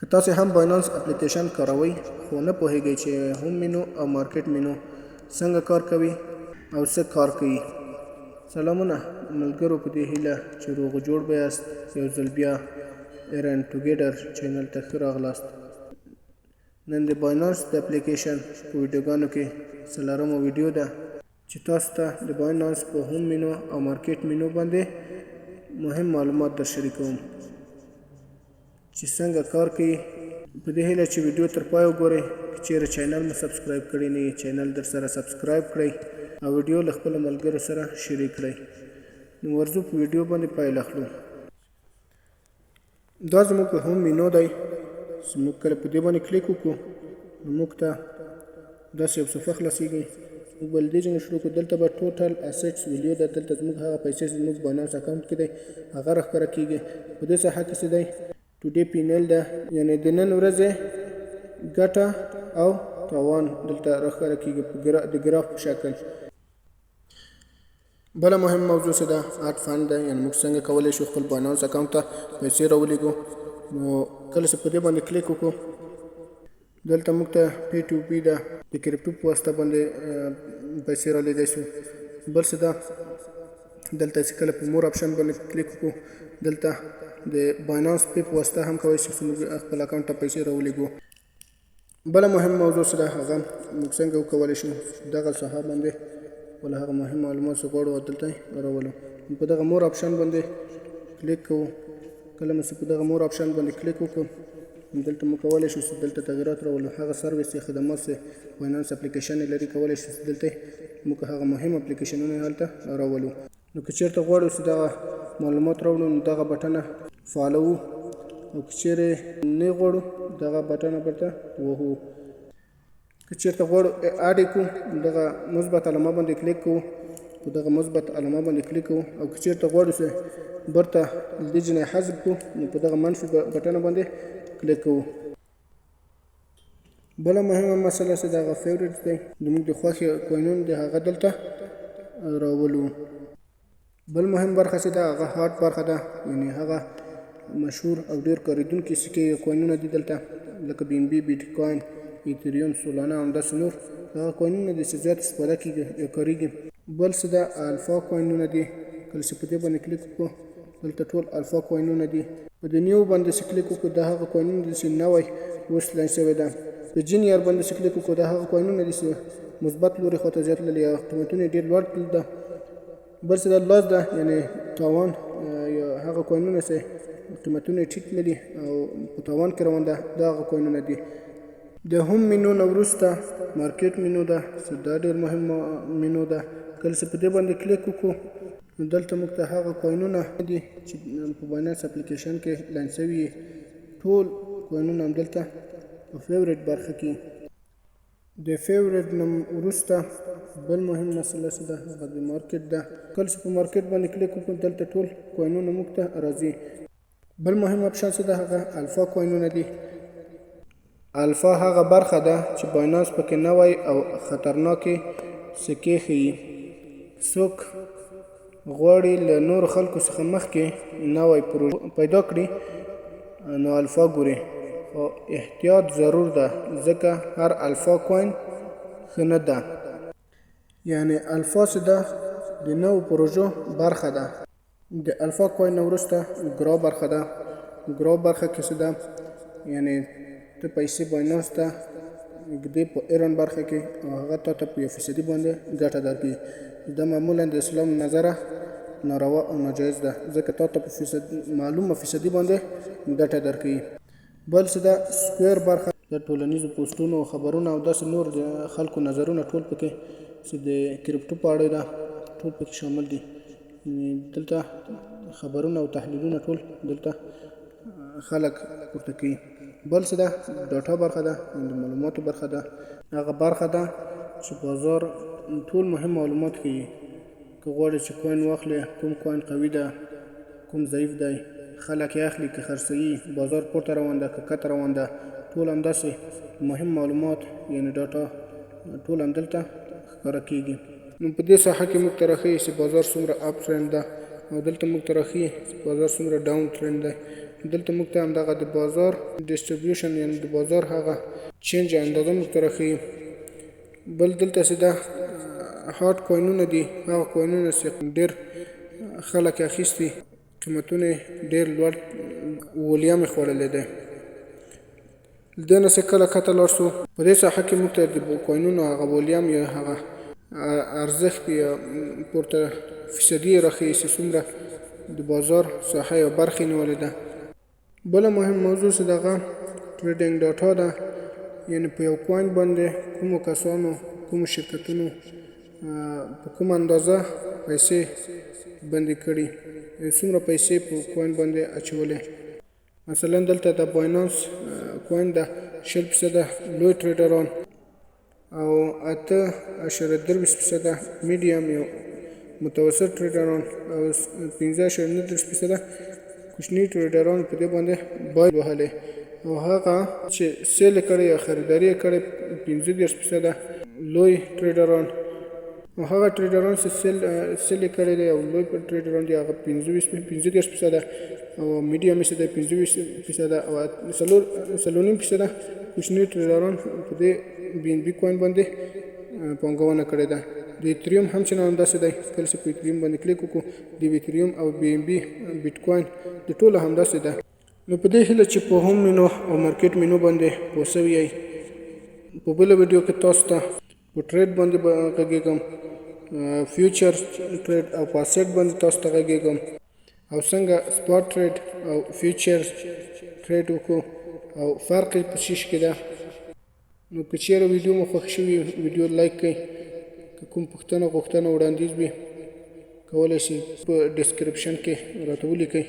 که تاسو هم باینانس اپلیکیشن کاروئ خو نه پوهیږئ چې هوم مینو او مارکیټ مینو څنګه کار کوي او څه کار کوي. سلامونه ملګرو، په دې هیله چې روغ جوړ به یاست. یو ځل بیا ایرن ټوګیډر چینل ته ښه راغلاست. نن د باینانس د اپلیکیشن په ویډیوګانو کې څلورمه ویډیو ده چې تاسو ته د باینانس په هوم مینو او مارکیټ مینو باندې مهم معلومات در شریکوم چې څنګه کار کوي. په دې هیله چې ویډیو تر پای وګورئ. که چیرې چینل مو سبسکرایب کړی نه وي، چینل در سره سبسکرایب کړئ او ویډیو له خپلو ملګرو سره شریک کړئ. نو ورځو په ویډیو باندې پیل اخلو. دا زموږ هوم مینو دی. موږ کله په دې باندې کلیک وکړو نو موږ ته داسې یو صفحه خلاصېږي. موږ به له دې ځایه شروع کړو. دلته به ټوټل اسیټس ویډیو ده. دلته زموږ هغه پیسې چې زموږ باینانس اکاونټ کې دی هغه راښکاره کېږي. په دې ساحه کې څه دی؟ ټوډے پینل ده، یعنې د نن ورځې ګټه او تاوان دلته راښکاره کېږي د ګراف په شکل. بله مهم موضوع څه ده؟ اډ فنډ ده، یعنې موږ څنګه کولی شو خپل باینانس اکاونټ ته پیسې راولېږو. نو کله چې په دې باندې کلیک وکړو دلته موږ ته پی ټو پی ده، د کرپټو په واسطه باندې پیسې رالیږدی شو. بل څه ده؟ دلته چې کله په مور آپشن باندې کلیک وکړو دلته د باینانس پی په واسطه هم کولی شو چې موږ خپل اکاونټ ته پیسې راولېږو. بله مهم موضوع څه ده؟ هغه موږ څنګه وکولی شو دغه ساحه باندې ولا هغه مهم معلومات چې غواړو دلته راولو. په دغه مور آپشن باندې کلیک کوو. کله مو چې په دغه مور آپشن باندې کلیک وکړو دلته موږ کولی شو چې دلته تغیرات راولو. هغه سروس یا خدمات چې باینانس اپلیکیشن یې لري کولی شو چې دلته موږ هغه مهم اپلیکیشنونه هلته راولو. نو که چېرته غواړو چې دغه معلومات راوړو نو دغه بټنه فالو، او که چیرې نه غواړو دغه بټنه برته وهو. که چیرته غواړو اډ یې کړو دغه مثبت علامه باندې کلیک کوو. په دغه مثبت علامه باندې کلیک کوو. او که چیرته غواړو چې برته له دې ځای حذف کړو نو په دغه منفي بټنه باندې کلیک کوو. بله مهمه مسله چې دغه فیورټ دی، زموږ د خوښې کوینونه دی هغه دلته راولو. بل مهم برخه چې ده هغه هاټ برخه ده، یعنې هغه مشهور او ډېر کارېدونکي سکې یا کوینونه دي دلته، لکه بي ان بي، بیټکوین، ایتریوم، سولانا او همداسې نور. هغه کوینونه دي چې زیات استفاده کېږي یا کارېږي. بل څه ده؟ الفا کوینونه دي. کله چې په دې باندې کلیک وکړو دلته ټول الفا کوینونه دي. په د نیو باندې چې کلیک وکړو دا هغه کوینونه دي چې نوی اوس لانچ شوی ده. په جینیر باندې چې کلیک وکړو دا هغه کوینونه دي چې مثبت لوري خواته زیات تللي او قیمتونه یې ډېر لوړ تللي ده. بل څه ده؟ لاس ده، یعنې تاوان، یا هغه کوینونه چې قیمتونه یې ټیټ نه دي او په تاوان کې روان ده، دا هغه کوینونه دي. د هوم مینو نه وروسته مارکیټ مینو ده چې دا ډېر مهم مینو ده. کله چې په دې باندې کلیک وکړو نو دلته موږ ته هغه کوینونه دي چې په باینانس اپلیکیشن کې لانچ شوي ټول کوینونه همدلته په فیورټ برخه کې. د فیورټ نه وروسته بل مهم مسله څه ده؟ هغه د مارکیټ ده. کله چې په مارکیټ باندې کلیک وکړو دلته ټول کوینونه موږ ته راځي. بل مهم اپشن څه ده؟ هغه الفا کوینونه دي. الفا هغه برخه ده چې باینانس پکې نوی او خطرناکې سکې ښیي. څوک غواړي له نورو خلکو څخه مخکې نوی پروژه پیدا کړي نو الفا ګوري. خو احتیاط ضرور ده ځکه هر الفا کوین ښه نه ده. یعنې الفا څه ده؟ د نوو پروژو برخه ده. د الفا کوین نه وروسته ګرا برخه ده. ګرا برخه کې څه ده؟ یعنې ته پیسې باینانس ته ږدې په ایرن برخه کې او هغه تا ته په 1% باندې ګټه درکوي. دا معمولا د اسلام نظره ناروا او ناجایز ده ځکه تا ته په معلومه فیصدي باندې ګټه درکوي. بل څه ده؟ سکویر برخه د ټولنیزو پوسټونو او خبرونه او داسې نور د خلکو نظرونه ټول پکې چې د کرپټو په اړه ده ټول پکې شامل دي. دلته خبرونه او تحلیلونه ټول دلته خلک ورته کوي. بل څه ده؟ ډاټا برخه ده، د معلوماتو برخه ده. هغه برخه ده چې بازار ټول مهم معلومات ښیي. که غواړې چې کوین واخلې، کوم کوین قوي ده، کوم ضعیف دی، خلک یې اخلي که خرڅوي، بازار پورته روان ده که کته روان ده، ټول همداسې مهم معلومات یعنې ډاټا ټول همدلته ښکاره کېږي. نو په دې ساحه کې موږ ته راښیي چې بازار څومره اپ ټرینډ ده او دلته موږ ته راښیي چې بازار څومره ډاون ټرینډ دی دلته موږ ته همدغه د بازار ډسټریبیوشن یعنې د بازار هغه چینج اندازه موږ ته راښیي. بل دلته چې دا هارډ کوینونه دي، هغه کوینونه چې ډېر خلک اخیستي، قیمتونه یې ډېر لوړ ولیم یې خوړلی دی. له دې نه چې کله کته لاړ شو په دې ساحه کې موږ ته د کوینونو هغه ولیم یا هغه ارزښت یا پورته فیصدي یې راښیي چې څومره د بازار ساحه یا برخې نیولې ده. بله مهم موضوع چې دغه ټریډینګ ډاټا ده، یعنې په یو کوین باندې کومو کسانو، کومو شرکتونو په کومه اندازه پیسې بندي کړي، څومره پیسې په کوین باندې اچولې. مثلا دلته د باینانس کوین ده 20% لوی ټریډران او 8.23% میډیم یو متوسط ټریډران او 15.9% کوچني ټریډران په دې باندې بای وهلې، او هغه چې سیل کړي یا خریداري کړي 15% لوی ټریډران، او هغه ټریډران چې سیل کړي دي او لوی ټریډران دي هغه 15% او میډیم چې دی 25% او 4.5% کوچني ټریډران په دې BNB کوین باندې پانګونه کړې ده. د ایتریوم هم چې همداسې دی، کله چې په ایتریوم باندې کلیک وکړو د ایتریوم او BNB بیټکوین د ټوله همداسې ده. نو په دې هیله چې په هوم مینو او مارکیټ مینو باندې پوه سوي یئ. په بله ویډیو کې تاسو ته په ټریډ باندې غږېږم، فیوچر ټریډ او په اسیټ باندې تاسو ته غږېږم، او څنګه سپاټ ټریډ او فیوچر ټریډ وکړو او فرق یې په څه شي کې ده. نو که چېرې ویډیو مو خوښ شوي ویډیو لایک کړئ. که کوم پوښتنه غوښتنه وړاندیز وي کولی شئ په ډسکرپشن کې راته ولیکئ.